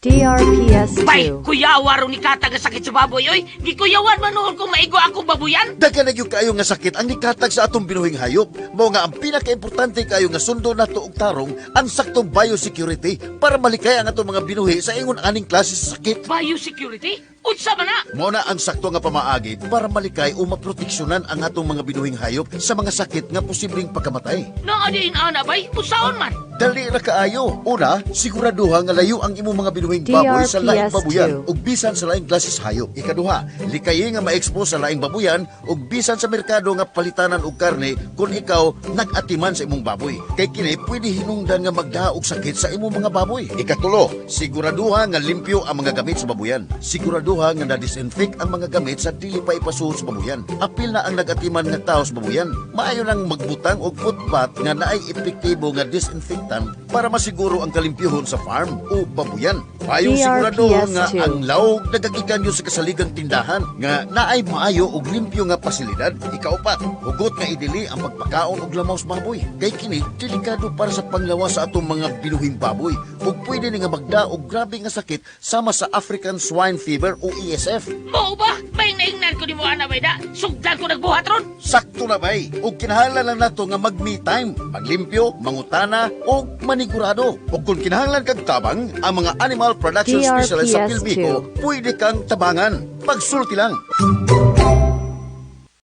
DRPS2. Bay, kuyawa ron ni Katag nga sakit sa baboy, oy. Di kuyawan manuhol kung maigo akong baboyan. Daga na yung kayo nga sakit ang nikatag sa atong binuhing hayop. Mao nga ang pinaka-importante kayo nga sundo na tuog tarong ang saktong biosecurity para malikay ang atong mga binuhi sa ingon aning klase sa sakit. Biosecurity? Unsa man na? Mao na ang sakto nga pamaagi para malikay o maproteksyonan ang atong mga binuhing hayop sa mga sakit nga posibleng pagkamatay. Naadiin ana, bay. Unsaon man? Dali ra kaayo. Una, siguraduha nga layo ang imong mga binuhing baboy sa laing DRPS2. babuyan ug bisan sa laing klase sa hayop. Ikaduha, likayi nga ma-expose sa laing babuyan ug bisan sa merkado nga palitanan og karne kung ikaw nag-atiman sa imong baboy. Kay kini pwede hinungdan nga magdaog sakit sa imong mga baboy. Ikatulo, siguraduha nga limpyo ang mga gamit sa babuyan. Siguraduha nga na-disinfect ang mga gamit sa dili pa ipasuot sa babuyan. Apil na ang nag-atiman nga tao sa babuyan. Maayo nang magbutang og footbath nga naay epektibo nga disinfectant para masiguro ang kalimpyuhon sa farm o babuyan. Payong siguraduhon nga DRPS2. ang lawog nagagikan nyo sa kasaligang tindahan nga naay maayo og limpyo nga pasilidad. Ikaupat, hugot nga idili ang pagpakaon og lamaw sa baboy. Kay kini delikado para sa panglawas sa atong mga binuhing baboy ug pwede ni nga magda og grabe nga sakit sama sa African Swine Fever o ESF. Mao ba? Bay, naingnan ko ni mo ana, bay da. Sugdan ko nagbuhat ron. Sakto na bay, ug kinahanglan lang nato nga mag-me time, maglimpyo, mangutana o manigurado. Ug kung kinahanglan kag tabang, ang mga animal production specialist sa DRPS2. Pilbico, pwede kang tabangan. Pagsulti lang.